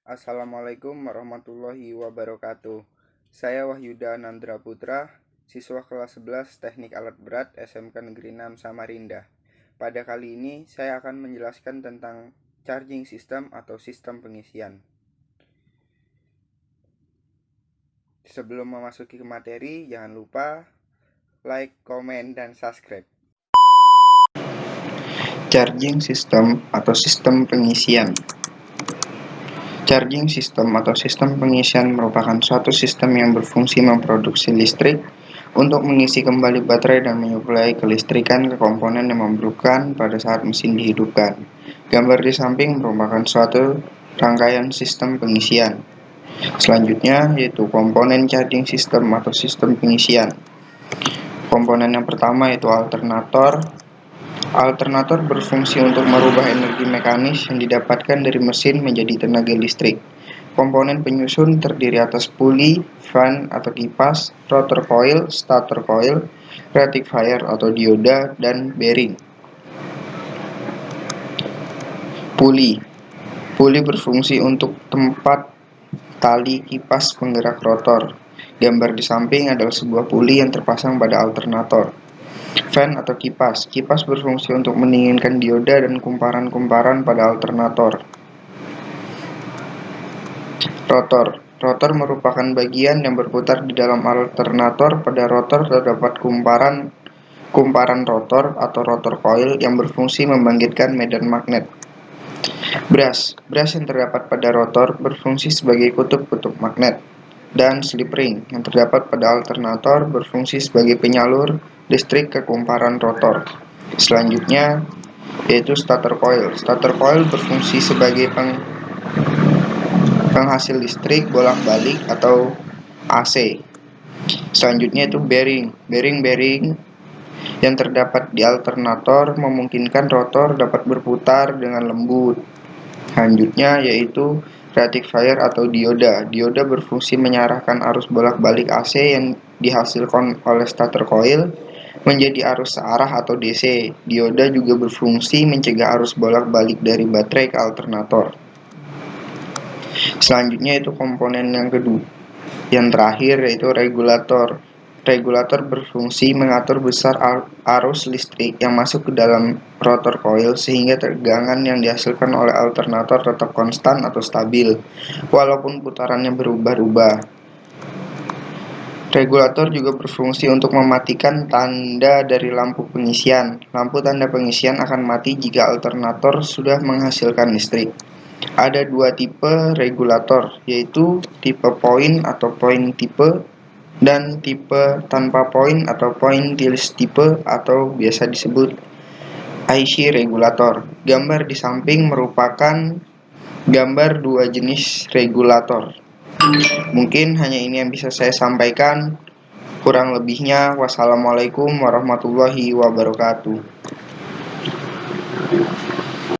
Assalamualaikum warahmatullahi wabarakatuh. Saya Wahyuda Nandra Putra, siswa kelas 11 Teknik Alat Berat SMK Negeri 6 Samarinda. Pada kali ini saya akan menjelaskan tentang charging system atau sistem pengisian. Sebelum memasuki ke materi, jangan lupa like, komen, dan subscribe. Charging system atau sistem pengisian. Charging system atau sistem pengisian merupakan suatu sistem yang berfungsi memproduksi listrik untuk mengisi kembali baterai dan menyuplai kelistrikan ke komponen yang memerlukan pada saat mesin dihidupkan. Gambar di samping merupakan suatu rangkaian sistem pengisian. Selanjutnya yaitu komponen charging system atau sistem pengisian. Komponen yang pertama yaitu alternator. Alternator berfungsi untuk merubah energi mekanis yang didapatkan dari mesin menjadi tenaga listrik. Komponen penyusun terdiri atas puli, fan atau kipas, rotor coil, stator coil, rectifier atau dioda, dan bearing. Puli. Puli berfungsi untuk tempat tali kipas penggerak rotor. Gambar di samping adalah sebuah puli yang terpasang pada alternator. Fan atau kipas. Kipas berfungsi untuk mendinginkan dioda dan kumparan-kumparan pada alternator. Rotor. Rotor merupakan bagian yang berputar di dalam alternator. Pada rotor terdapat kumparan rotor atau rotor coil yang berfungsi membangkitkan medan magnet. Brush. Brush yang terdapat pada rotor berfungsi sebagai kutub-kutub magnet. Dan slip ring yang terdapat pada alternator berfungsi sebagai penyalur listrik ke kumparan rotor. Selanjutnya yaitu stator coil. Stator coil berfungsi sebagai penghasil listrik bolak-balik atau AC. Selanjutnya itu bearing. Bearing yang terdapat di alternator memungkinkan rotor dapat berputar dengan lembut. Selanjutnya yaitu rectifier atau dioda. Dioda berfungsi mengarahkan arus bolak-balik AC yang dihasilkan oleh stator coil menjadi arus searah atau DC. Dioda juga berfungsi mencegah arus bolak-balik dari baterai ke alternator. Selanjutnya itu komponen yang kedua. Yang terakhir yaitu regulator. Regulator berfungsi mengatur besar arus listrik yang masuk ke dalam rotor coil sehingga tegangan yang dihasilkan oleh alternator tetap konstan atau stabil, walaupun putarannya berubah-ubah. Regulator juga berfungsi untuk mematikan tanda dari lampu pengisian. Lampu tanda pengisian akan mati jika alternator sudah menghasilkan listrik. Ada dua tipe regulator, yaitu tipe point atau point tipe dan tipe tanpa point atau pointless tipe atau biasa disebut IC regulator. Gambar di samping merupakan gambar dua jenis regulator. Mungkin hanya ini yang bisa saya sampaikan. Kurang lebihnya, wassalamualaikum warahmatullahi wabarakatuh.